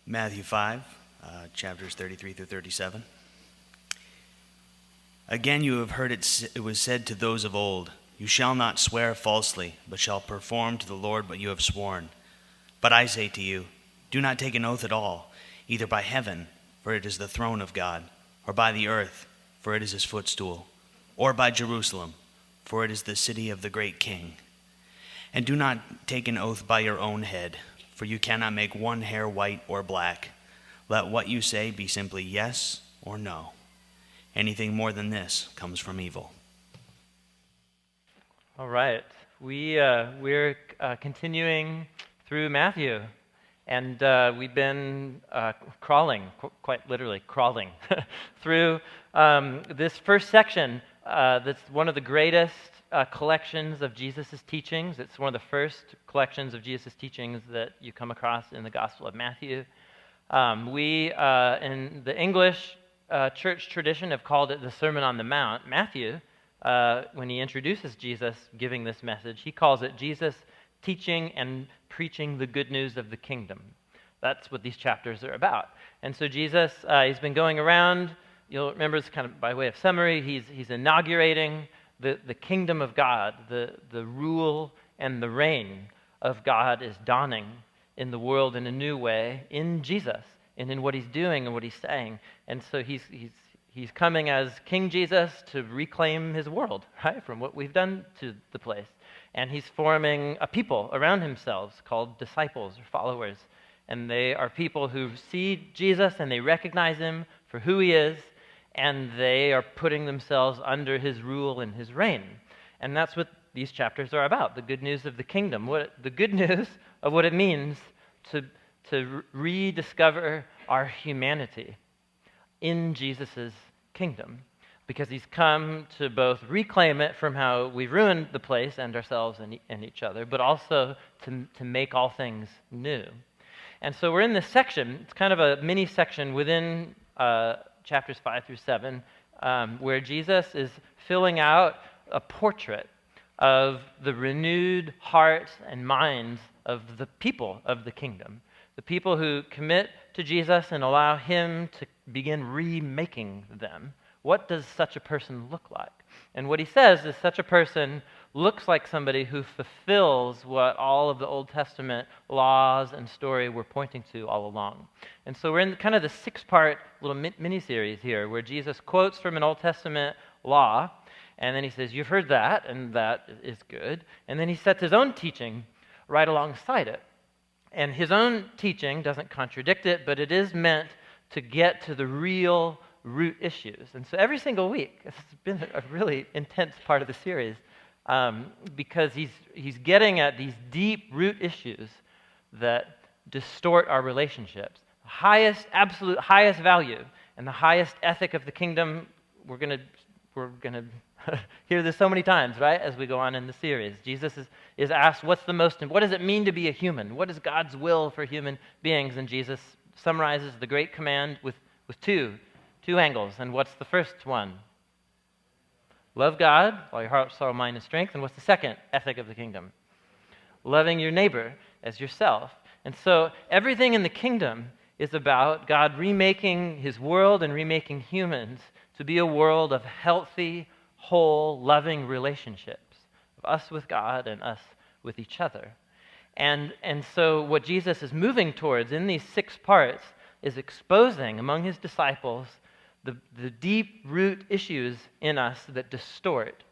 Matthew 5, chapters 33 through 37. Again, you have heard it was said to those of old, "You shall not swear falsely, but shall perform to the Lord what you have sworn." But I say to you, do not take an oath at all, either by heaven, for it is the throne of God, or by the earth, for it is his footstool, or by Jerusalem, for it is the city of the great King. And do not take an oath by your own head, for you cannot make one hair white or black. Let what you say be simply yes or no. Anything more than this comes from evil. All right, we're continuing through Matthew, and we've been crawling, quite literally crawling, through this first section that's one of the greatest collections of Jesus' teachings. It's one of the first collections of Jesus' teachings that you come across in the Gospel of Matthew. We, in the English church tradition, have called it the Sermon on the Mount. Matthew, when he introduces Jesus giving this message, he calls it Jesus teaching and preaching the good news of the kingdom. That's what these chapters are about. And so Jesus, he's been going around. You'll remember, it's kind of by way of summary, he's inaugurating the kingdom of God, the rule and the reign of God is dawning in the world in a new way in Jesus and in what he's doing and what he's saying. And so he's coming as King Jesus to reclaim his world, right, from what we've done to the place. And he's forming a people around himself called disciples or followers. And they are people who see Jesus and they recognize him for who he is, and they are putting themselves under his rule and his reign. And that's what these chapters are about, the good news of the kingdom, the good news of what it means to rediscover our humanity in Jesus' kingdom, because he's come to both reclaim it from how we've ruined the place and ourselves and each other, but also to make all things new. And so we're in this section. It's kind of a mini section within chapters 5 through 7, where Jesus is filling out a portrait of the renewed hearts and minds of the people of the kingdom, the people who commit to Jesus and allow him to begin remaking them. What does such a person look like? And what he says is such a person looks like somebody who fulfills what all of the Old Testament laws and story were pointing to all along. And so we're in kind of the 6-part little mini-series here where Jesus quotes from an Old Testament law, and then he says, you've heard that, and that is good. And then he sets his own teaching right alongside it. And his own teaching doesn't contradict it, but it is meant to get to the real root issues. And so every single week, this has been a really intense part of the series, because he's getting at these deep root issues that distort our relationships. The absolute highest value and the highest ethic of the kingdom, we're gonna hear this so many times, right, as we go on in the series. Jesus is asked, what does it mean to be a human? What is God's will for human beings? And Jesus summarizes the great command with two angles. And what's the first one? Love God, all your heart, soul, mind, and strength. And what's the second ethic of the kingdom? Loving your neighbor as yourself. And so everything in the kingdom is about God remaking his world and remaking humans to be a world of healthy, whole, loving relationships, of us with God and us with each other. And so what Jesus is moving towards in these 6 parts is exposing among his disciples the deep root issues in us that distort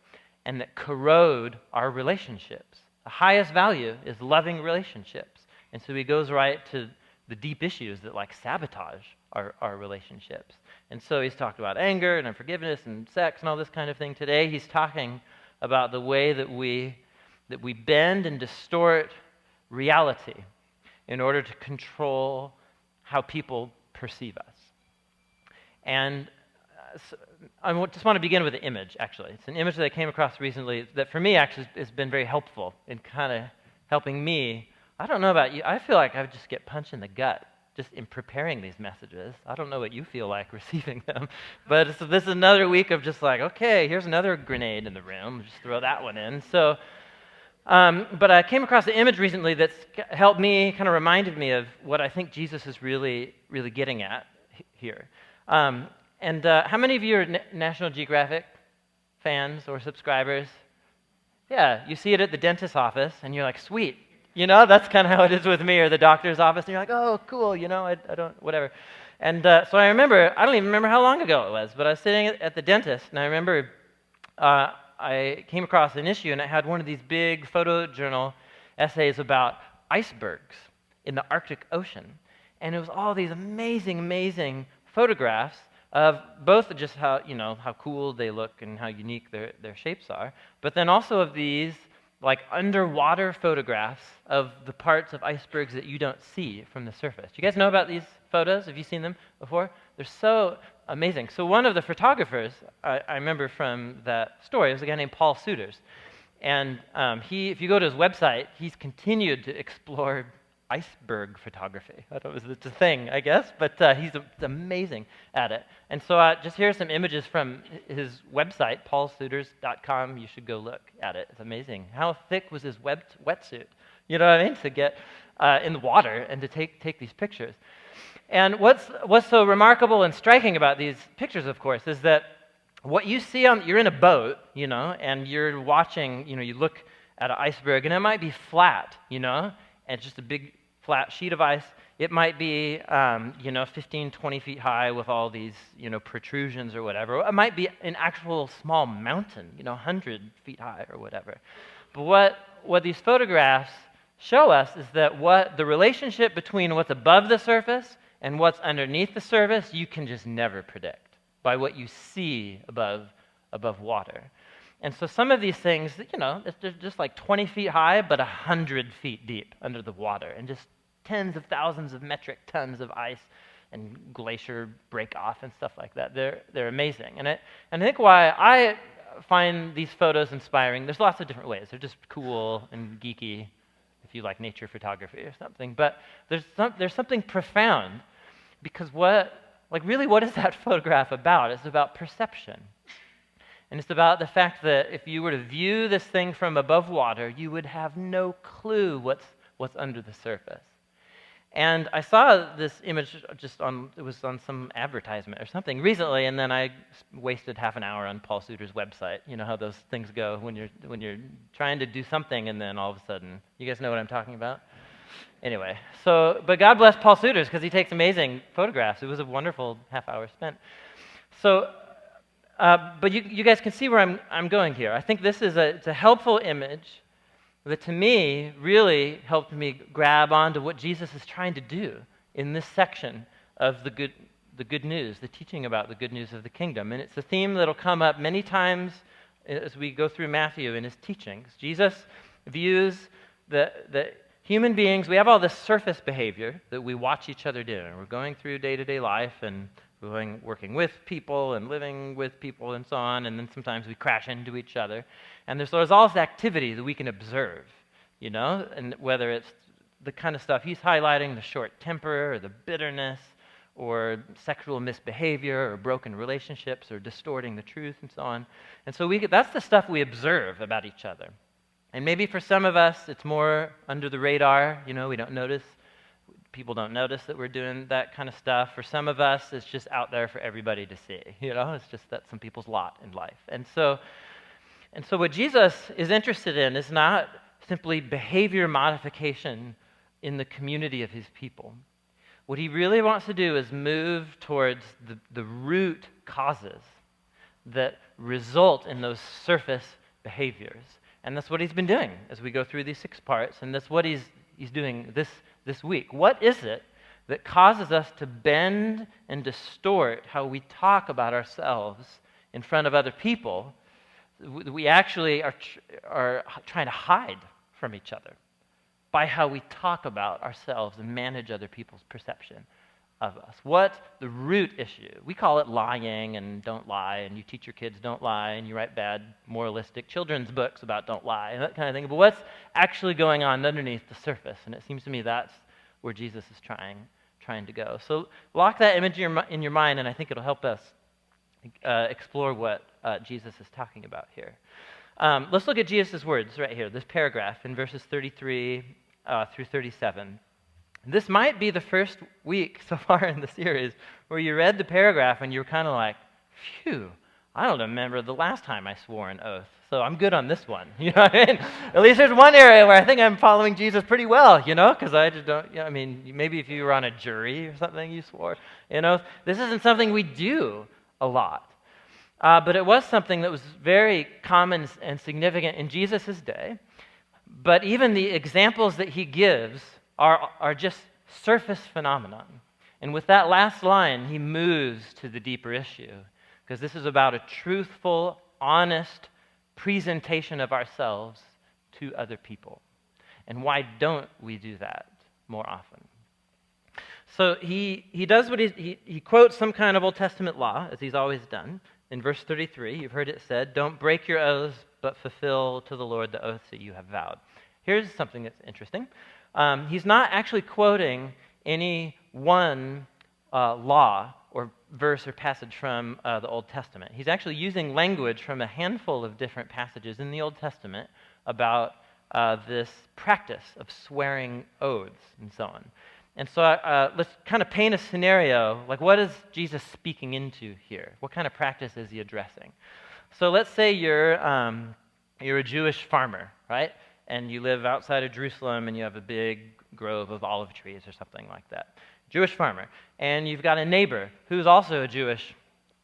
and that corrode our relationships. The highest value is loving relationships. And so he goes right to the deep issues that sabotage our relationships. And so he's talked about anger and unforgiveness and sex and all this kind of thing. Today he's talking about the way that we bend and distort reality in order to control how people perceive us. And I just want to begin with an image, actually. It's an image that I came across recently that for me actually has been very helpful in kind of helping me. I don't know about you. I feel like I just get punched in the gut just in preparing these messages. I don't know what you feel like receiving them. But this is another week of just okay, here's another grenade in the room. Just throw that one in. So But I came across an image recently that's helped me, kind of reminded me of what I think Jesus is really, really getting at here. How many of you are National Geographic fans or subscribers? Yeah, you see it at the dentist's office, and you're like, sweet. You know, that's kind of how it is with me, or the doctor's office, and you're like, oh, cool, you know, I don't, whatever. So I remember, I don't even remember how long ago it was, but I was sitting at the dentist, and I remember I came across an issue, and it had one of these big photojournal essays about icebergs in the Arctic Ocean. And it was all these amazing, amazing photographs of both just how, you know, how cool they look and how unique their shapes are, but then also of these like underwater photographs of the parts of icebergs that you don't see from the surface. You guys know about these photos? Have you seen them before? They're so amazing. So one of the photographers I remember from that story was a guy named Paul Suiters. And if you go to his website, he's continued to explore iceberg photography. I don't know if it's a thing, I guess, but he's amazing at it. And so just here are some images from his website, paulsuiters.com. You should go look at it. It's amazing. How thick was his wetsuit? You know what I mean? To get in the water and to take these pictures. And what's so remarkable and striking about these pictures, of course, is that what you see you're in a boat, you know, and you're watching, you know, you look at an iceberg, and it might be flat, you know, and just a big flat sheet of ice. It might be, 15, 20 feet high with all these, you know, protrusions or whatever. It might be an actual small mountain, you know, 100 feet high or whatever. But what these photographs show us is that what the relationship between what's above the surface and what's underneath the surface, you can just never predict by what you see above water. And so some of these things, you know, they're just like 20 feet high, but 100 feet deep under the water, and just tens of thousands of metric tons of ice and glacier break off and stuff like that. They're amazing. And I think why I find these photos inspiring, there's lots of different ways. They're just cool and geeky if you like nature photography or something. But there's something profound, because what is that photograph about? It's about perception. And it's about the fact that if you were to view this thing from above water, you would have no clue what's under the surface. And I saw this image it was on some advertisement or something recently, and then I wasted half an hour on Paul Suiter's website. You know how those things go when you're trying to do something, and then all of a sudden, you guys know what I'm talking about? Anyway, but God bless Paul Suiters, because he takes amazing photographs. It was a wonderful half hour spent. So, but you guys can see where I'm going here. I think this is it's a helpful image that to me really helped me grab onto what Jesus is trying to do in this section of the good news, the teaching about the good news of the kingdom. And it's a theme that'll come up many times as we go through Matthew in his teachings. Jesus views that human beings, we have all this surface behavior that we watch each other do. And we're going through day-to-day life and working with people and living with people and so on, and then sometimes we crash into each other. And there's all this activity that we can observe, you know, and whether it's the kind of stuff he's highlighting, the short temper or the bitterness or sexual misbehavior or broken relationships or distorting the truth and so on. And so that's the stuff we observe about each other. And maybe for some of us, it's more under the radar, you know, people don't notice that we're doing that kind of stuff. For some of us, it's just out there for everybody to see. You know, it's just that's some people's lot in life. And so what Jesus is interested in is not simply behavior modification in the community of his people. What he really wants to do is move towards the root causes that result in those surface behaviors. And that's what he's been doing as we go through these 6 parts, and that's what he's doing this week. What is it that causes us to bend and distort how we talk about ourselves in front of other people? We actually are trying to hide from each other by how we talk about ourselves and manage other people's perception of us. What's the root issue? We call it lying and don't lie, and you teach your kids don't lie, and you write bad moralistic children's books about don't lie, and that kind of thing. But what's actually going on underneath the surface? And it seems to me that's where Jesus is trying to go. So lock that image in your mind, and I think it'll help us explore what Jesus is talking about here. Let's look at Jesus' words right here, this paragraph in verses 33 through 37. This might be the first week so far in the series where you read the paragraph and you were kind of like, phew, I don't remember the last time I swore an oath, so I'm good on this one. You know what I mean? At least there's one area where I think I'm following Jesus pretty well, because I just don't, maybe if you were on a jury or something, you swore, This isn't something we do a lot. But it was something that was very common and significant in Jesus' day. But even the examples that he gives are just surface phenomenon. And with that last line, he moves to the deeper issue, because this is about a truthful, honest presentation of ourselves to other people. And why don't we do that more often? So he does what he quotes some kind of Old Testament law, as he's always done. In verse 33, you've heard it said, "Don't break your oaths, but fulfill to the Lord the oaths that you have vowed." Here's something that's interesting. He's not actually quoting any one law or verse or passage from the Old Testament. He's actually using language from a handful of different passages in the Old Testament about this practice of swearing oaths and so on. And so let's kind of paint a scenario, like what is Jesus speaking into here? What kind of practice is he addressing? So let's say you're a Jewish farmer, right? And you live outside of Jerusalem and you have a big grove of olive trees or something like that. Jewish farmer. And you've got a neighbor who's also a Jewish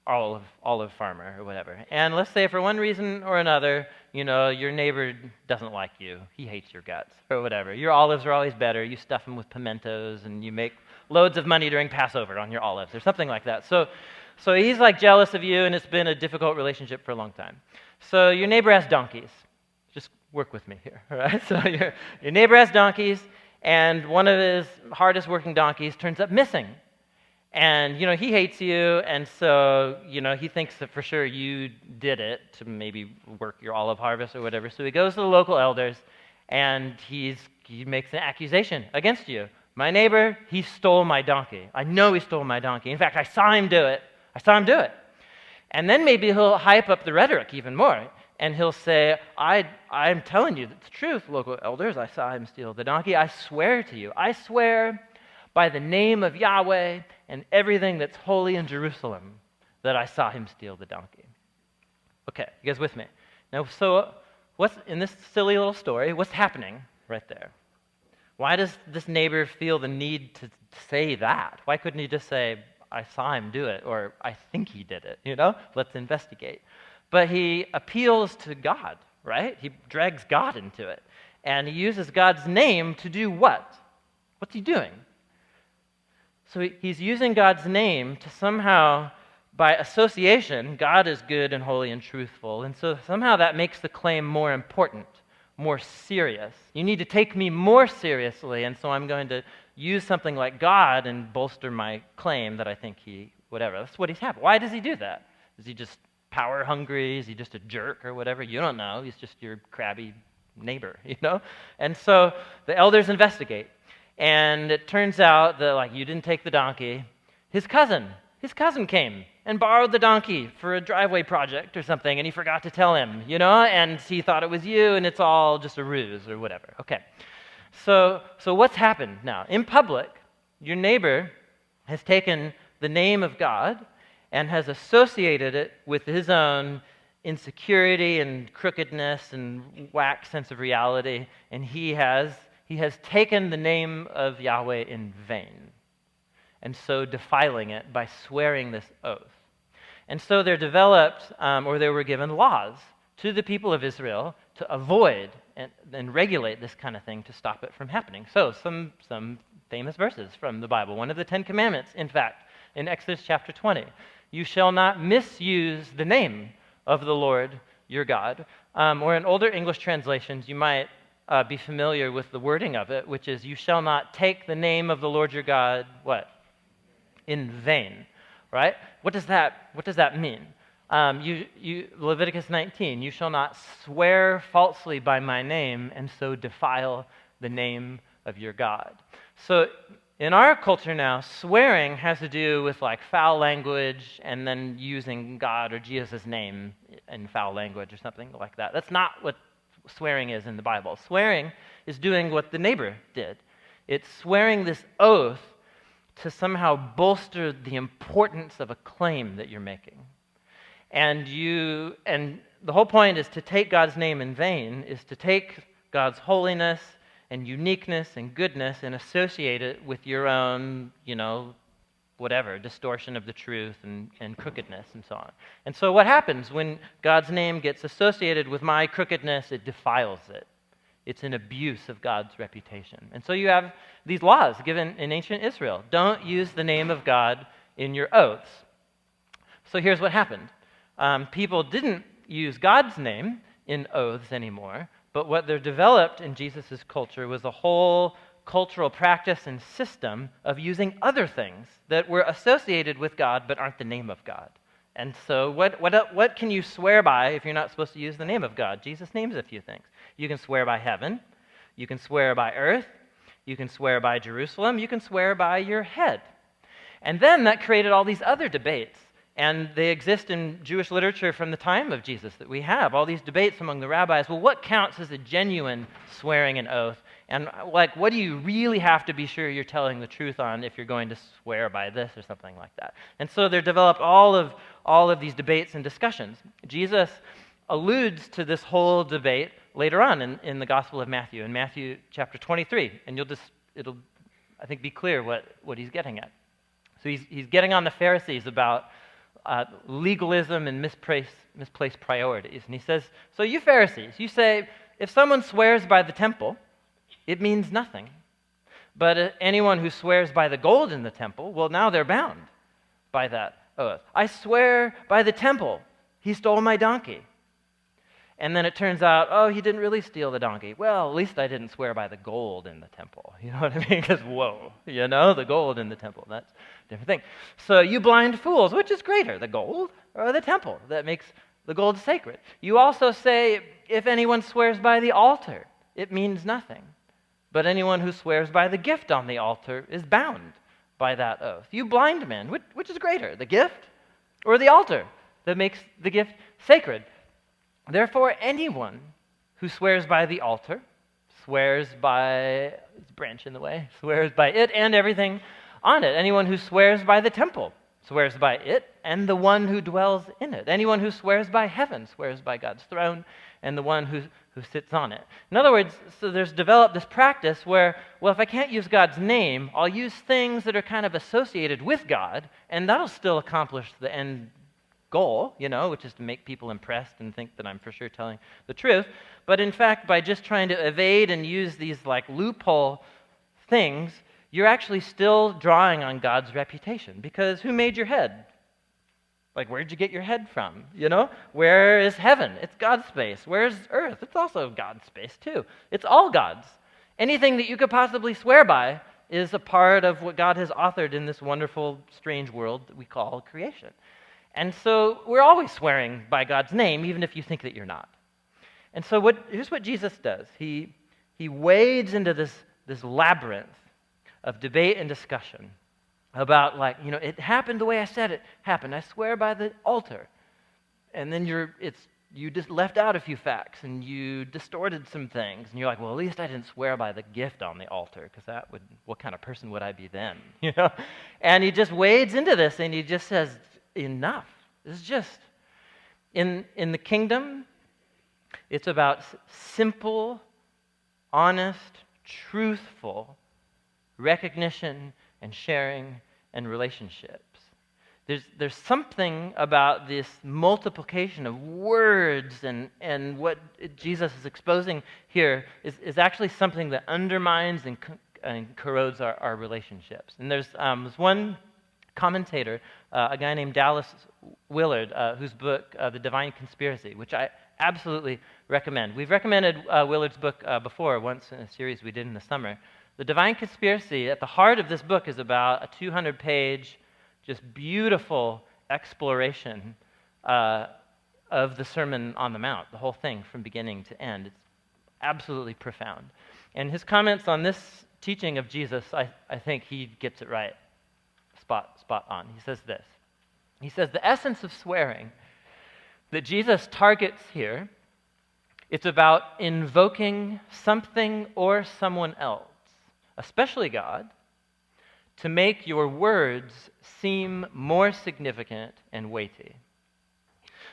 olive farmer or whatever. And let's say for one reason or another, your neighbor doesn't like you. He hates your guts or whatever. Your olives are always better. You stuff them with pimentos and you make loads of money during Passover on your olives or something like that. So he's like jealous of you, and it's been a difficult relationship for a long time. So your neighbor has donkeys. Just work with me here, all right? So your neighbor has donkeys, and one of his hardest working donkeys turns up missing. And, he hates you, and so, he thinks that for sure you did it to maybe work your olive harvest or whatever. So he goes to the local elders, and he makes an accusation against you. My neighbor, he stole my donkey. I know he stole my donkey. In fact, I saw him do it. And then maybe he'll hype up the rhetoric even more, and he'll say, I'm telling you the truth, local elders. I saw him steal the donkey. I swear to you. I swear by the name of Yahweh and everything that's holy in Jerusalem that I saw him steal the donkey. Okay, you guys with me? Now, so what's in this silly little story, what's happening right there? Why does this neighbor feel the need to say that? Why couldn't he just say, I saw him do it, or I think he did it, Let's investigate. But he appeals to God, right? He drags God into it. And he uses God's name to do what? What's he doing? So he's using God's name to somehow, by association, God is good and holy and truthful. And so somehow that makes the claim more important, more serious. You need to take me more seriously, and so I'm going to use something like God and bolster my claim that I think whatever. That's what he's having. Why does he do that? Is he just power hungry? Is he just a jerk or whatever? You don't know. He's just your crabby neighbor, And so the elders investigate. And it turns out that, you didn't take the donkey. His cousin came and borrowed the donkey for a driveway project or something, and he forgot to tell him, and he thought it was you, and it's all just a ruse or whatever. Okay. So what's happened now? In public, your neighbor has taken the name of God and has associated it with his own insecurity and crookedness and whack sense of reality, and he has taken the name of Yahweh in vain, and so defiling it by swearing this oath. And so there developed, or they were given laws to the people of Israel to avoid and regulate this kind of thing, to stop it from happening. So some famous verses from the Bible. One of the 10 Commandments, in fact, in Exodus chapter 20. You shall not misuse the name of the Lord your God. Or in older English translations, you might be familiar with the wording of it, which is, you shall not take the name of the Lord your God, what? In vain, right? What does that mean? Leviticus 19, you shall not swear falsely by my name and so defile the name of your God. So in our culture now, swearing has to do with foul language and then using God or Jesus' name in foul language or something like that. That's not what swearing is in the Bible. Swearing is doing what the neighbor did. It's swearing this oath to somehow bolster the importance of a claim that you're making. And the whole point is to take God's name in vain, is to take God's holiness and uniqueness and goodness and associate it with your own, whatever, distortion of the truth and crookedness and so on. And so what happens when God's name gets associated with my crookedness? It defiles it. It's an abuse of God's reputation. And so you have these laws given in ancient Israel. Don't use the name of God in your oaths. So here's what happened. People didn't use God's name in oaths anymore, but what they developed in Jesus' culture was a whole cultural practice and system of using other things that were associated with God but aren't the name of God. And so what can you swear by if you're not supposed to use the name of God? Jesus names a few things. You can swear by heaven. You can swear by earth. You can swear by Jerusalem. You can swear by your head. And then that created all these other debates. And they exist in Jewish literature from the time of Jesus that we have. All these debates among the rabbis. Well, what counts as a genuine swearing an oath? And what do you really have to be sure you're telling the truth on if you're going to swear by this or something like that? And so there developed all of these debates and discussions. Jesus alludes to this whole debate later on in the Gospel of Matthew, in Matthew chapter 23. And it'll, I think, be clear what he's getting at. So he's getting on the Pharisees about legalism and misplaced priorities. And he says, so you Pharisees, you say, if someone swears by the temple, it means nothing. But anyone who swears by the gold in the temple, well, now they're bound by that oath. I swear by the temple, he stole my donkey. And then it turns out, oh, he didn't really steal the donkey. Well, at least I didn't swear by the gold in the temple. You know what I mean? Because, whoa, the gold in the temple, that's a different thing. So you blind fools, which is greater, the gold or the temple that makes the gold sacred? You also say, if anyone swears by the altar, it means nothing. But anyone who swears by the gift on the altar is bound by that oath. You blind men, which is greater, the gift or the altar that makes the gift sacred? Therefore, anyone who swears by the altar swears by, it's a branch in the way, swears by it and everything on it. Anyone who swears by the temple swears by it and the one who dwells in it. Anyone who swears by heaven swears by God's throne and the one who sits on it. In other words, so there's developed this practice where, well, if I can't use God's name, I'll use things that are kind of associated with God, and that'll still accomplish the end goal, which is to make people impressed and think that I'm for sure telling the truth. But in fact, by just trying to evade and use these loophole things, you're actually still drawing on God's reputation. Because who made your head? Where'd you get your head from? Where is heaven? It's God's space. Where's earth? It's also God's space too. It's all God's. Anything that you could possibly swear by is a part of what God has authored in this wonderful, strange world that we call creation. And so we're always swearing by God's name, even if you think that you're not. And so here's what Jesus does. He wades into this labyrinth of debate and discussion about it happened the way I said it happened. I swear by the altar. And then you just left out a few facts and you distorted some things. And you're like, well, at least I didn't swear by the gift on the altar, because what kind of person would I be then? And he just wades into this and he just says, enough. This is just, in the kingdom, it's about simple, honest, truthful recognition and sharing and relationships. There's something about this multiplication of words and what Jesus is exposing here is actually something that undermines and corrodes our relationships. And there's one commentator, a guy named Dallas Willard, whose book, The Divine Conspiracy, which I absolutely recommend. We've recommended Willard's book before, once in a series we did in the summer. The Divine Conspiracy, at the heart of this book, is about a 200-page, just beautiful exploration of the Sermon on the Mount, the whole thing from beginning to end. It's absolutely profound. And his comments on this teaching of Jesus, I think he gets it right, spot on. He says this. He says, the essence of swearing that Jesus targets here, it's about invoking something or someone else, especially God, to make your words seem more significant and weighty.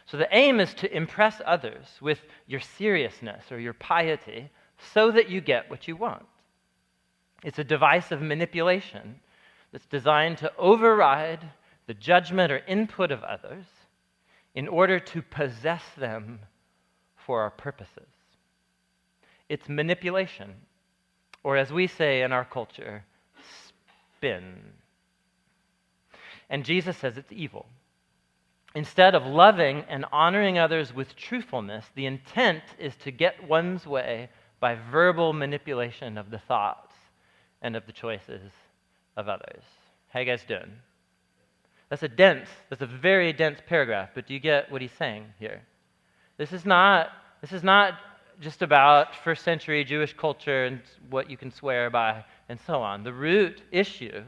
So the aim is to impress others with your seriousness or your piety so that you get what you want. It's a device of manipulation that's designed to override the judgment or input of others in order to possess them for our purposes. It's manipulation, or as we say in our culture, spin. And Jesus says it's evil. Instead of loving and honoring others with truthfulness, the intent is to get one's way by verbal manipulation of the thoughts and of the choices of others. How you guys doing? That's a very dense paragraph, but do you get what he's saying here? This is not just about first century Jewish culture and what you can swear by and so on. The root issue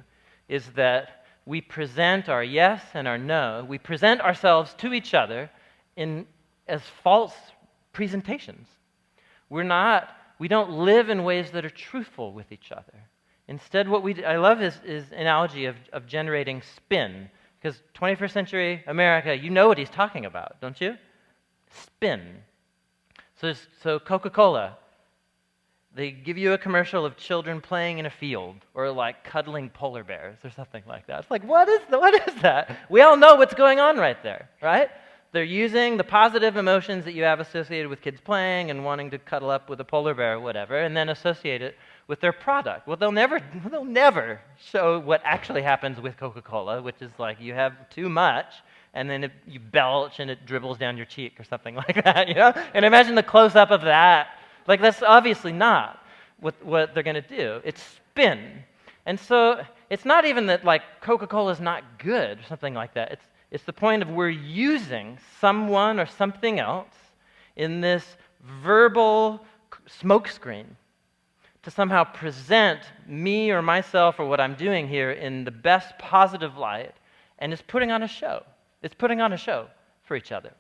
is that we present our yes and our no. We present ourselves to each other as false presentations. We don't live in ways that are truthful with each other. Instead, I love his analogy of generating spin, because 21st century America, you know what he's talking about, don't you? Spin. So Coca-Cola, they give you a commercial of children playing in a field or like cuddling polar bears or something like that. It's like, what is that? We all know what's going on right there, right? They're using the positive emotions that you have associated with kids playing and wanting to cuddle up with a polar bear or whatever, and then associate it with their product. Well, they'll never show what actually happens with Coca-Cola, which is like you have too much, and then you belch and it dribbles down your cheek or something like that, you know? And imagine the close-up of that. Like, that's obviously not what they're going to do. It's spin. And so it's not even that, like, Coca-Cola is not good or something like that. It's the point of we're using someone or something else in this verbal smokescreen to somehow present me or myself or what I'm doing here in the best positive light, and it's putting on a show. It's putting on a show for each other.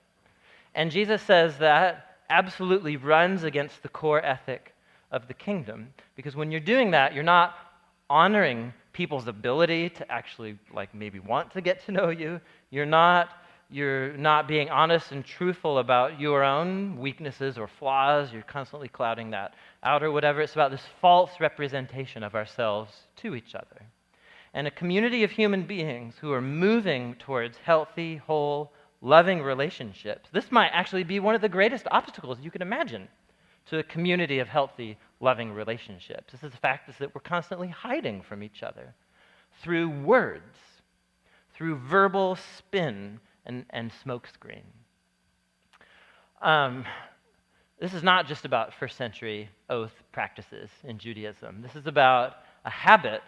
And Jesus says that absolutely runs against the core ethic of the kingdom, because when you're doing that, you're not honoring people's ability to actually, like, maybe want to get to know you. You're not being honest and truthful about your own weaknesses or flaws. You're constantly clouding that out or whatever. It's about this false representation of ourselves to each other. And a community of human beings who are moving towards healthy, whole, loving relationships. This might actually be one of the greatest obstacles you can imagine to a community of healthy, loving relationships. This is the fact is that we're constantly hiding from each other through words, through verbal spin and smokescreen. This is not just about first century oath practices in Judaism. This is about a habit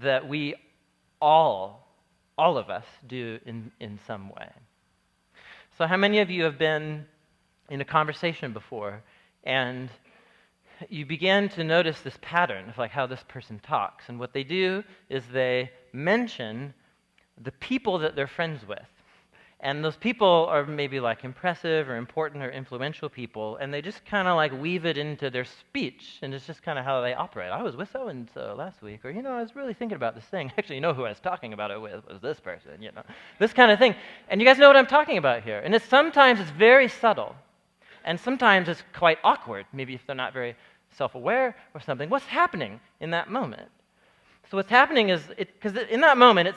that we all of us do in some way. So how many of you have been in a conversation before and you begin to notice this pattern of like how this person talks, and what they do is they mention the people that they're friends with. And those people are maybe like impressive or important or influential people, and they just kind of like weave it into their speech, and it's just kind of how they operate. I was with so-and-so last week, or, I was really thinking about this thing. Actually, who I was talking about it with was this person, this kind of thing. And you guys know what I'm talking about here. And sometimes it's very subtle, and sometimes it's quite awkward, maybe if they're not very self-aware or something. What's happening in that moment? So what's happening is, because in that moment,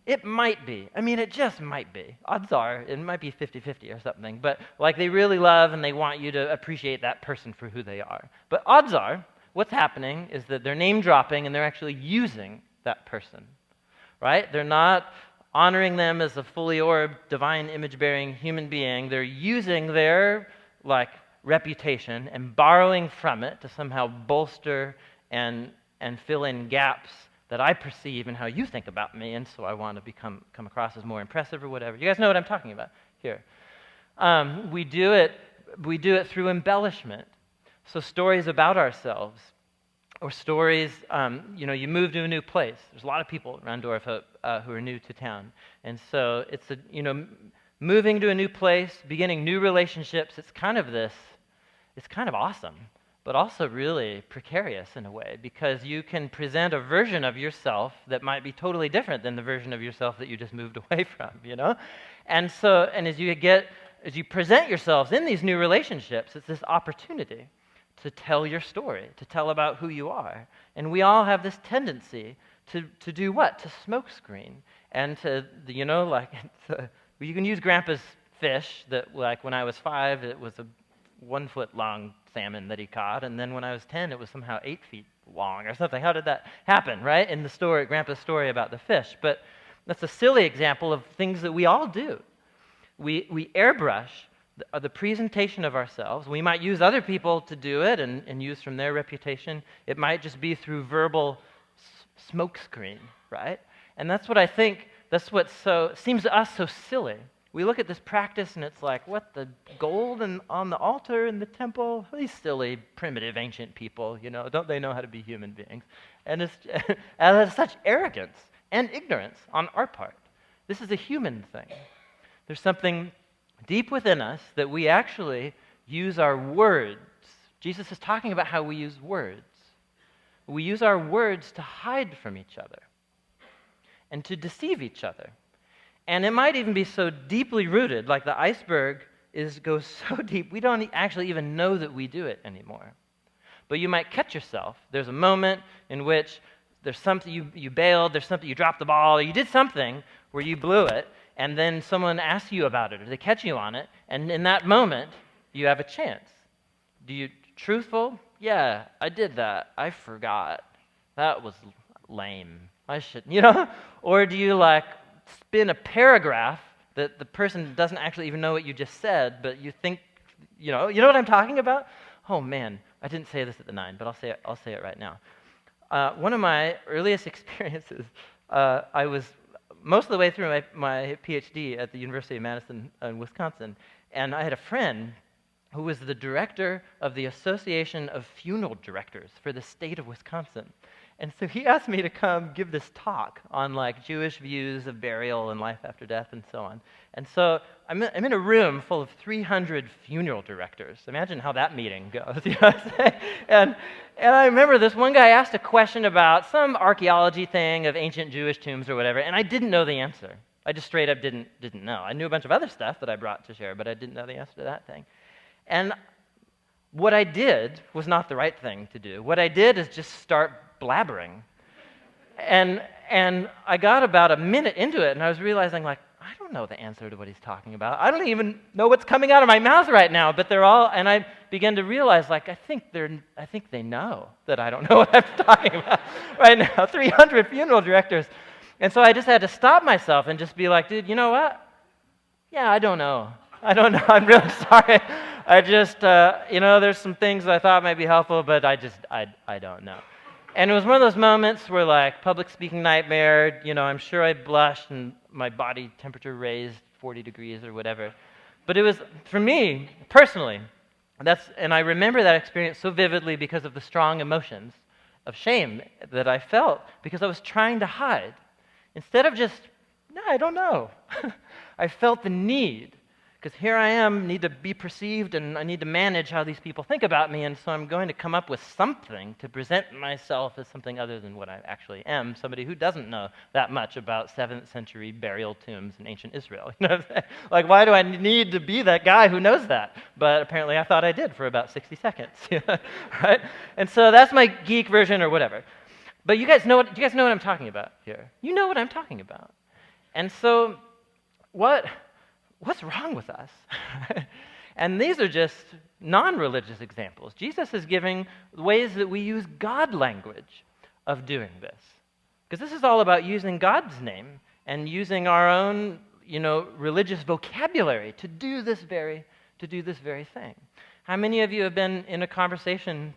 it might be. It just might be. Odds are, it might be 50-50 or something. But like they really love and they want you to appreciate that person for who they are. But odds are, what's happening is that they're name dropping and they're actually using that person, right? They're not honoring them as a fully orbed, divine image-bearing human being. They're using their reputation and borrowing from it to somehow bolster and fill in gaps that I perceive in how you think about me, and so I want to come across as more impressive or whatever. You guys know what I'm talking about here. We do it through embellishment. So stories about ourselves, or stories, you move to a new place. There's a lot of people around Door of Hope who are new to town, and so it's moving to a new place, beginning new relationships, it's kind of awesome, but also really precarious in a way, because you can present a version of yourself that might be totally different than the version of yourself that you just moved away from, you know? And as you present yourselves in these new relationships, it's this opportunity to tell your story, to tell about who you are. And we all have this tendency to do what? To smokescreen. And you can use Grandpa's fish that, like, when I was 5, it was a 1 foot long salmon that he caught, and then when I was 10, it was somehow 8 feet long or something. How did that happen, right? In the story, Grandpa's story about the fish. But that's a silly example of things that we all do. We airbrush the presentation of ourselves. We might use other people to do it and use from their reputation. It might just be through verbal smokescreen, right? And that's what I think, that's what seems to us so silly. We look at this practice and it's like, what, the gold on the altar in the temple? These silly, primitive, ancient people, don't they know how to be human beings? And it's such arrogance and ignorance on our part. This is a human thing. There's something deep within us that we actually use our words. Jesus is talking about how we use words. We use our words to hide from each other and to deceive each other. And it might even be so deeply rooted, like the iceberg goes so deep, we don't actually even know that we do it anymore. But you might catch yourself. There's a moment in which there's something, you bailed, there's something, you dropped the ball, or you did something where you blew it, and then someone asks you about it, or they catch you on it, and in that moment, you have a chance. Truthful? Yeah, I did that. I forgot. That was lame. I should, Or do you spin a paragraph that the person doesn't actually even know what you just said, but you think, you know what I'm talking about? Oh man, I didn't say this at the 9, but I'll say it right now. One of my earliest experiences, I was most of the way through my PhD at the University of Madison in Wisconsin, and I had a friend who was the director of the Association of Funeral Directors for the state of Wisconsin. And so he asked me to come give this talk on Jewish views of burial and life after death and so on. And so I'm in a room full of 300 funeral directors. Imagine how that meeting goes. You know what I'm saying? And I remember this one guy asked a question about some archaeology thing of ancient Jewish tombs or whatever, and I didn't know the answer. I just straight up didn't know. I knew a bunch of other stuff that I brought to share, but I didn't know the answer to that thing. And what I did was not the right thing to do. What I did is just start blabbering. And I got about a minute into it, and I was realizing, I don't know the answer to what he's talking about. I don't even know what's coming out of my mouth right now, but they're all, and I began to realize, I think they know that I don't know what I'm talking about right now. 300 funeral directors. And so I just had to stop myself and just be like, dude, you know what? Yeah, I don't know. I'm really sorry. I just, there's some things that I thought might be helpful, but I don't know. And it was one of those moments where, public speaking nightmare, I'm sure I blushed and my body temperature raised 40 degrees or whatever. But it was, for me, personally, and I remember that experience so vividly because of the strong emotions of shame that I felt because I was trying to hide. Instead of just, no, I don't know. I felt the need. Because here I am, need to be perceived, and I need to manage how these people think about me, and so I'm going to come up with something to present myself as something other than what I actually am, somebody who doesn't know that much about 7th century burial tombs in ancient Israel. You know what I'm saying? Why do I need to be that guy who knows that? But apparently I thought I did for about 60 seconds, right? And so that's my geek version or whatever. But you guys know what I'm talking about here. You know what I'm talking about. And so what's wrong with us? And these are just non-religious examples. Jesus is giving ways that we use God language of doing this. Because this is all about using God's name and using our own, religious vocabulary to do this very thing. How many of you have been in a conversation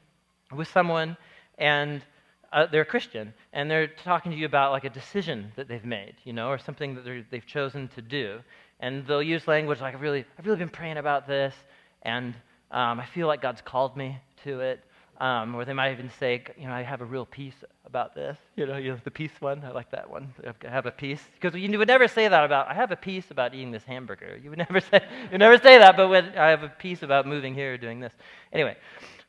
with someone and they're a Christian, and they're talking to you about a decision that they've made, or something that they've chosen to do, and they'll use language I've really been praying about this, and I feel like God's called me to it, Or they might even say, I have a real piece about this. The peace one. I like that one. I have a piece. Because you would never say that about, I have a piece about eating this hamburger. You would never say that, but when I have a piece about moving here or doing this. Anyway,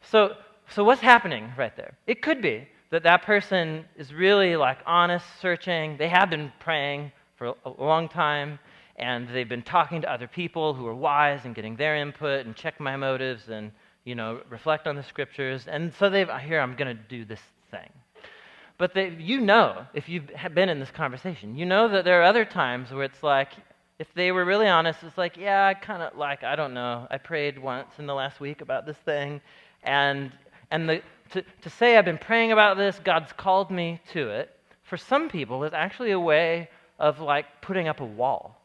so what's happening right there? It could be that person is really like honest, searching. They have been praying for a long time, and they've been talking to other people who are wise and getting their input and check my motives and reflect on the scriptures. And so I'm going to do this thing. But if you've been in this conversation, that there are other times where it's like, if they were really honest, it's like, yeah, I don't know. I prayed once in the last week about this thing. And to say I've been praying about this, God's called me to it, for some people is actually a way of like putting up a wall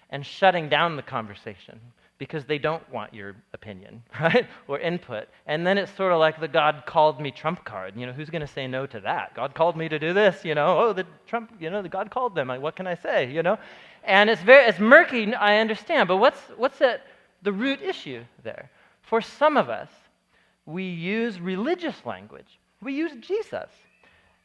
and shutting down the conversation, because they don't want your opinion, right, or input. And then it's sort of like the God called me trump card. Who's going to say no to that? God called me to do this, the God called them. What can I say, And it's murky, I understand, but what's at the root issue there? For some of us, we use religious language. We use Jesus.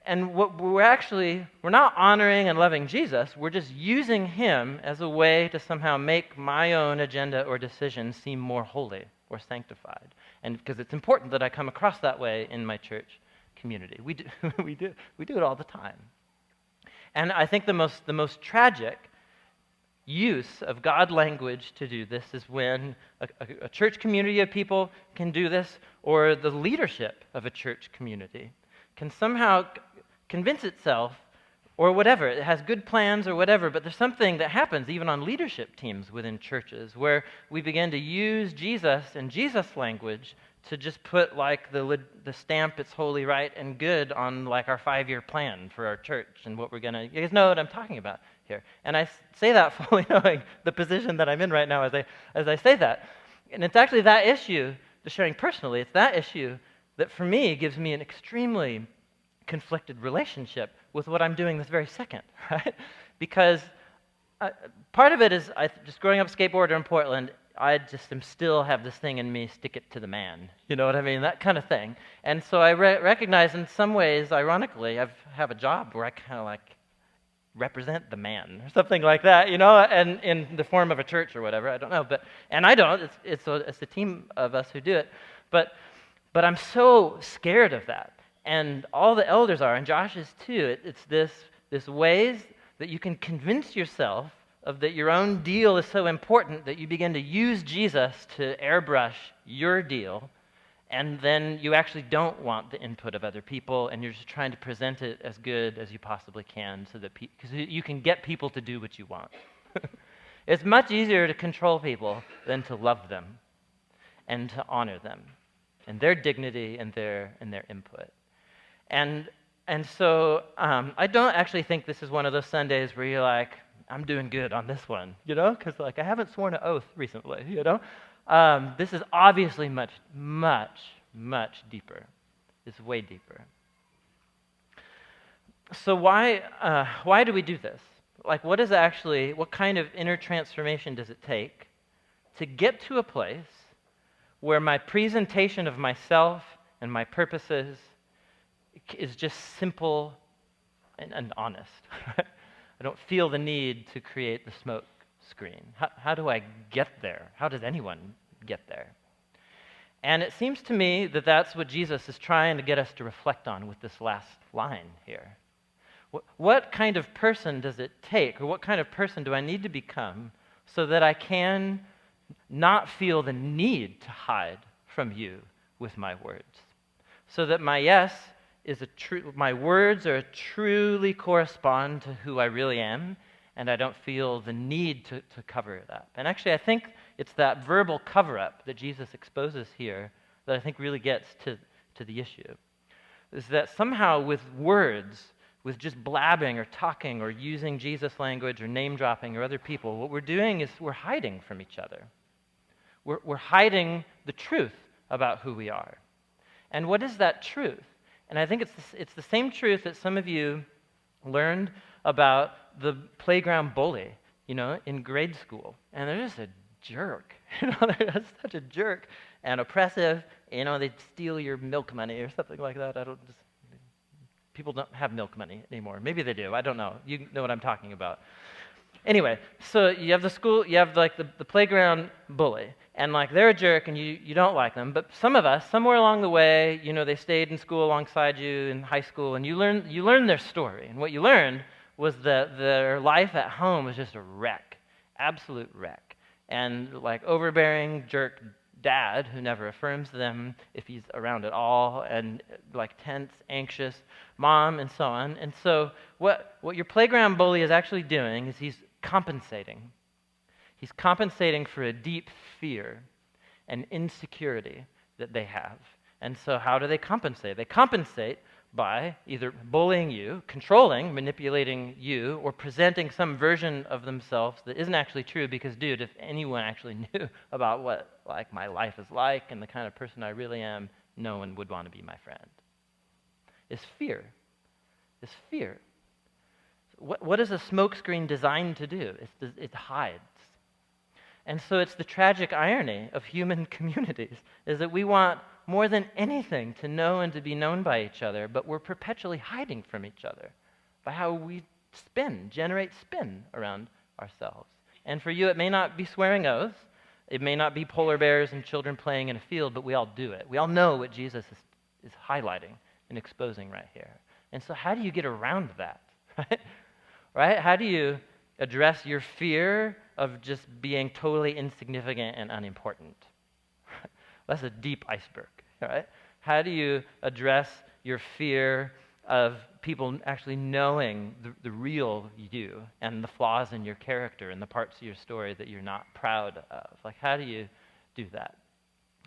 And we're not honoring and loving Jesus. We're just using him as a way to somehow make my own agenda or decision seem more holy or sanctified. And because it's important that I come across that way in my church community. We do it all the time. And I think the most tragic use of God language to do this is when a church community of people can do this, or the leadership of a church community can somehow convince itself, or whatever, it has good plans or whatever, but there's something that happens even on leadership teams within churches where we begin to use Jesus and Jesus language to just put like the stamp, it's holy, right, and good on like our 5-year plan for our church and what we're going to, you guys know what I'm talking about here. And I say that fully knowing the position that I'm in right now as I say that. And it's actually that issue, just sharing personally, it's that issue that for me gives me an extremely conflicted relationship with what I'm doing this very second, right? Because part of it is, just growing up skateboarder in Portland, I just still have this thing in me, stick it to the man. You know what I mean? That kind of thing. And so I recognize in some ways, ironically, I have a job where I kind of like represent the man or something like that, and in the form of a church or whatever, I don't know. And I don't, it's a team of us who do it. But I'm so scared of that. And all the elders are, and Josh is too. It's this ways that you can convince yourself of that your own deal is so important that you begin to use Jesus to airbrush your deal, and then you actually don't want the input of other people, and you're just trying to present it as good as you possibly can so that because you can get people to do what you want. It's much easier to control people than to love them and to honor them and their dignity and their input. And so I don't actually think this is one of those Sundays where you're like, I'm doing good on this one, because like I haven't sworn an oath recently, This is obviously much, much, much deeper. It's way deeper. So why do we do this? Like, what kind of inner transformation does it take to get to a place where my presentation of myself and my purposes is just simple and honest? I don't feel the need to create the smoke screen. How do I get there? How does anyone get there? And it seems to me that that's what Jesus is trying to get us to reflect on with this last line here. What kind of person does it take, or what kind of person do I need to become so that I can not feel the need to hide from you with my words? So that my yes is my words are truly correspond to who I really am, and I don't feel the need to cover it up. And actually, I think it's that verbal cover-up that Jesus exposes here that I think really gets to the issue. Is that somehow with words, with just blabbing or talking or using Jesus language or name-dropping or other people, what we're doing is we're hiding from each other. We're hiding the truth about who we are. And what is that truth? And I think it's the same truth that some of you learned about the playground bully, in grade school. And they're just a jerk. They're just such a jerk. and oppressive. They'd steal your milk money or something like that. People don't have milk money anymore. Maybe they do. I don't know. You know what I'm talking about. Anyway, so you have the school, you have like the playground bully, and like they're a jerk and you don't like them, but some of us, somewhere along the way, they stayed in school alongside you in high school, and you learned their story, and what you learned was that their life at home was just a wreck, absolute wreck, and like overbearing jerk dad who never affirms them if he's around at all, and like tense, anxious mom, and so on. And so what your playground bully is actually doing is he's compensating. He's compensating for a deep fear and insecurity that they have. And so how do they compensate? They compensate by either bullying you, controlling, manipulating you, or presenting some version of themselves that isn't actually true, because, dude, if anyone actually knew about what like my life is like and the kind of person I really am, no one would want to be my friend. It's fear. It's fear. What is a smokescreen designed to do? It hides. And so it's the tragic irony of human communities, is that we want more than anything to know and to be known by each other, but we're perpetually hiding from each other by how we generate spin around ourselves. And for you, it may not be swearing oaths, it may not be polar bears and children playing in a field, but we all do it. We all know what Jesus is highlighting and exposing right here. And so how do you get around that? Right? How do you address your fear of just being totally insignificant and unimportant? That's a deep iceberg, right? How do you address your fear of people actually knowing the real you and the flaws in your character and the parts of your story that you're not proud of? Like, how do you do that?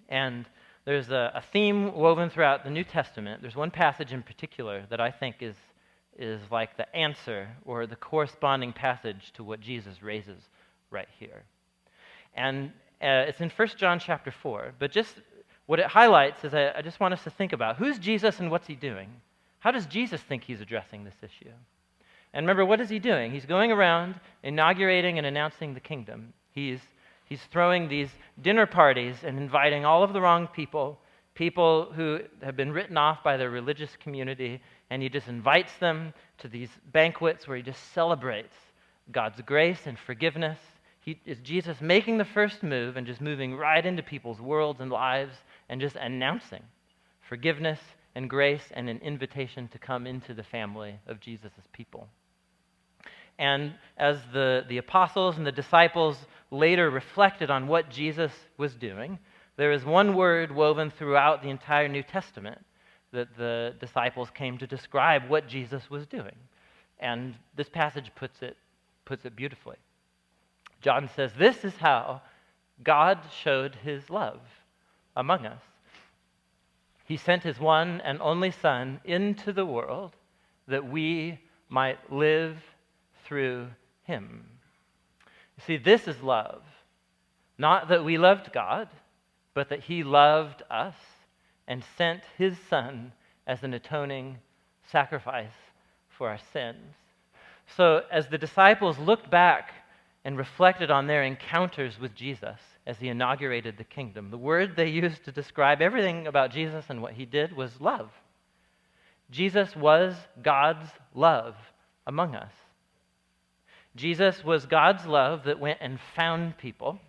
And there's a theme woven throughout the New Testament. There's one passage in particular that I think is like the answer or the corresponding passage to what Jesus raises right here. And it's in 1 John chapter 4, but just what it highlights is I just want us to think about who's Jesus and what's he doing? How does Jesus think he's addressing this issue? And remember, what is he doing? He's going around inaugurating and announcing the kingdom. He's throwing these dinner parties and inviting all of the wrong people who have been written off by their religious community, and he just invites them to these banquets where he just celebrates God's grace and forgiveness. Is Jesus making the first move and just moving right into people's worlds and lives and just announcing forgiveness and grace and an invitation to come into the family of Jesus' people. And as the apostles and the disciples later reflected on what Jesus was doing, there is one word woven throughout the entire New Testament that the disciples came to describe what Jesus was doing. And this passage puts it beautifully. John says, "This is how God showed his love among us. He sent his one and only Son into the world that we might live through him." You see, this is love. Not that we loved God, but that he loved us and sent his Son as an atoning sacrifice for our sins. So as the disciples looked back and reflected on their encounters with Jesus as he inaugurated the kingdom, the word they used to describe everything about Jesus and what he did was love. Jesus was God's love among us. Jesus was God's love that went and found people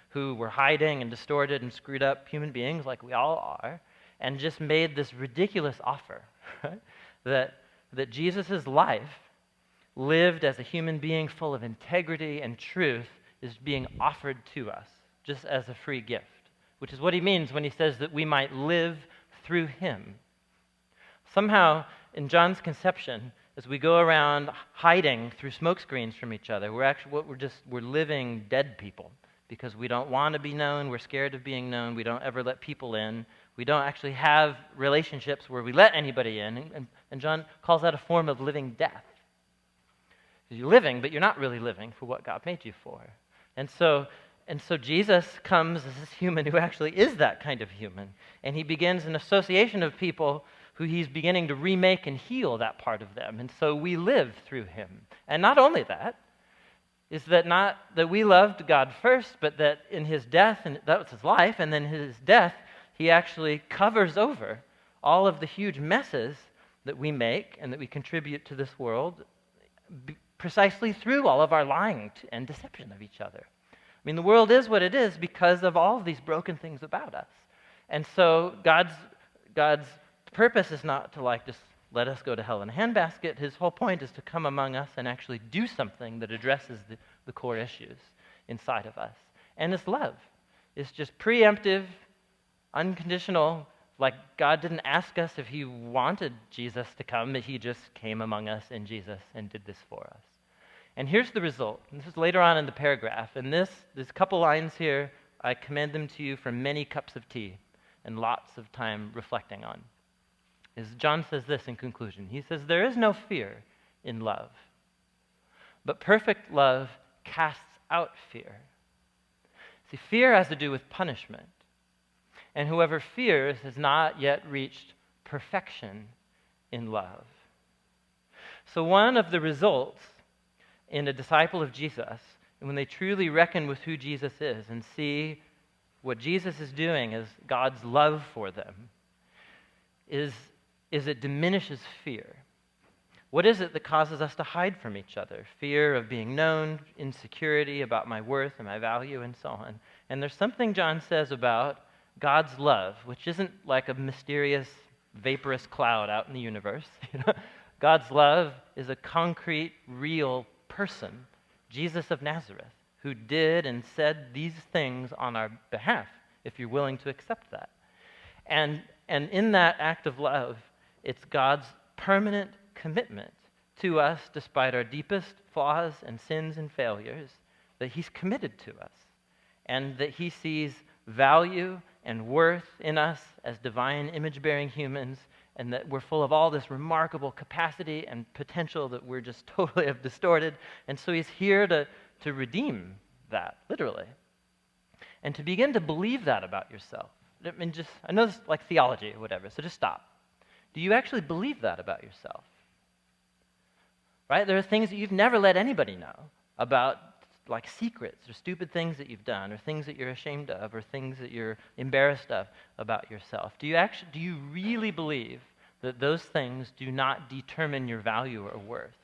who were hiding and distorted and screwed up human beings like we all are, and just made this ridiculous offer, right? that Jesus' life, lived as a human being full of integrity and truth, is being offered to us just as a free gift, which is what he means when he says that we might live through him. Somehow, in John's conception, as we go around hiding through smokescreens from each other, we're living dead people because we don't want to be known, we're scared of being known, we don't ever let people in, we don't actually have relationships where we let anybody in, and John calls that a form of living death. You're living, but you're not really living for what God made you for. And so Jesus comes as this human who actually is that kind of human, and he begins an association of people who he's beginning to remake and heal that part of them. And so we live through him. And not only that, is that not that we loved God first, but that in his death, and that was his life, and then his death, he actually covers over all of the huge messes that we make and that we contribute to this world precisely through all of our lying and deception of each other. I mean, the world is what it is because of all of these broken things about us. And so God's purpose is not to just let us go to hell in a handbasket. His whole point is to come among us and actually do something that addresses the core issues inside of us. And it's love. It's just preemptive, unconditional. Like God didn't ask us if he wanted Jesus to come, but he just came among us in Jesus and did this for us. And here's the result. And this is later on in the paragraph. And there's a couple lines here. I commend them to you for many cups of tea and lots of time reflecting on. John says this in conclusion. He says, there is no fear in love, but perfect love casts out fear. See, fear has to do with punishment. And whoever fears has not yet reached perfection in love. So one of the results in a disciple of Jesus, and when they truly reckon with who Jesus is and see what Jesus is doing as God's love for them, is it diminishes fear. What is it that causes us to hide from each other? Fear of being known, insecurity about my worth and my value, and so on. And there's something John says about God's love, which isn't like a mysterious, vaporous cloud out in the universe. God's love is a concrete, real person, Jesus of Nazareth, who did and said these things on our behalf, if you're willing to accept that. And in that act of love, it's God's permanent commitment to us, despite our deepest flaws and sins and failures, that he's committed to us, and that he sees value and worth in us as divine image-bearing humans, and that we're full of all this remarkable capacity and potential that we're just totally have distorted. And so he's here to redeem that, literally. And to begin to believe that about yourself. I know this is like theology or whatever, so just stop. Do you actually believe that about yourself? Right? There are things that you've never let anybody know about, like secrets or stupid things that you've done or things that you're ashamed of or things that you're embarrassed of about yourself. Do you really believe that those things do not determine your value or worth?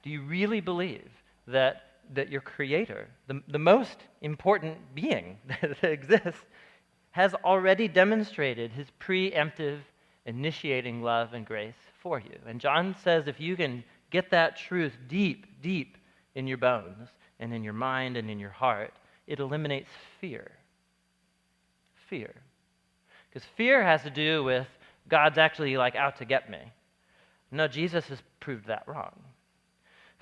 Do you really believe that your Creator, the most important being that exists, has already demonstrated his preemptive, initiating love and grace for you? And John says if you can get that truth deep, deep in your bones and in your mind and in your heart, it eliminates fear. Fear. Because fear has to do with God's actually out to get me. No, Jesus has proved that wrong.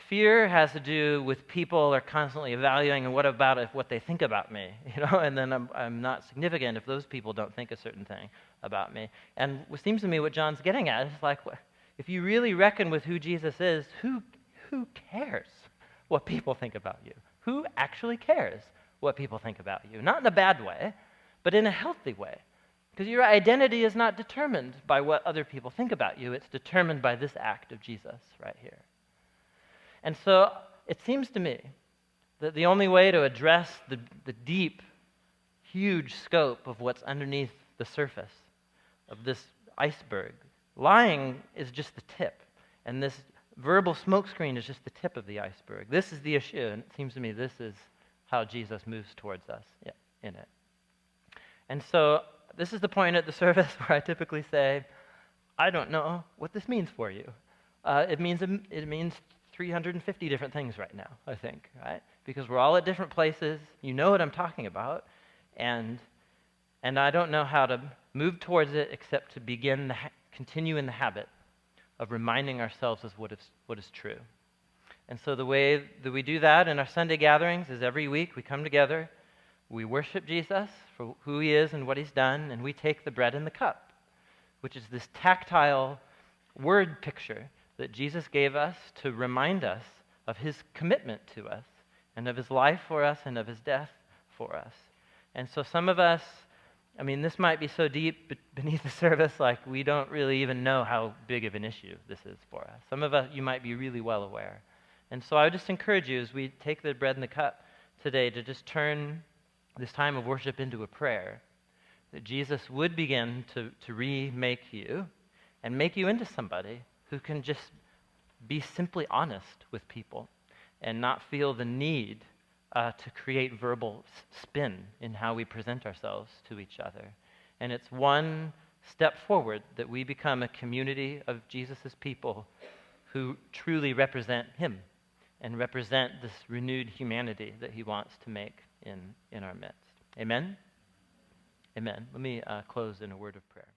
Fear has to do with people are constantly evaluating, and what about if what they think about me, and then I'm not significant if those people don't think a certain thing about me. And what seems to me what John's getting at is if you really reckon with who Jesus is, who cares what people think about you? Who actually cares what people think about you? Not in a bad way, but in a healthy way. Because your identity is not determined by what other people think about you. It's determined by this act of Jesus right here. And so it seems to me that the only way to address the deep, huge scope of what's underneath the surface of this iceberg, lying is just the tip. And this verbal smokescreen is just the tip of the iceberg. This is the issue, and it seems to me this is how Jesus moves towards us in it. And so this is the point at the service where I typically say, I don't know what this means for you. It means 350 different things right now, I think, right? Because we're all at different places. You know what I'm talking about. And I don't know how to move towards it except to continue in the habit of reminding ourselves of what is true. And so the way that we do that in our Sunday gatherings is every week we come together, we worship Jesus for who he is and what he's done, and we take the bread and the cup, which is this tactile word picture that Jesus gave us to remind us of his commitment to us and of his life for us and of his death for us. And so some of us, this might be so deep beneath the surface, we don't really even know how big of an issue this is for us. Some of us, you might be really well aware. And so I would just encourage you as we take the bread and the cup today to just turn this time of worship into a prayer, that Jesus would begin to remake you and make you into somebody who can just be simply honest with people and not feel the need to create verbal spin in how we present ourselves to each other. And it's one step forward that we become a community of Jesus' people who truly represent him and represent this renewed humanity that he wants to make in our midst. Amen? Amen. Let me close in a word of prayer.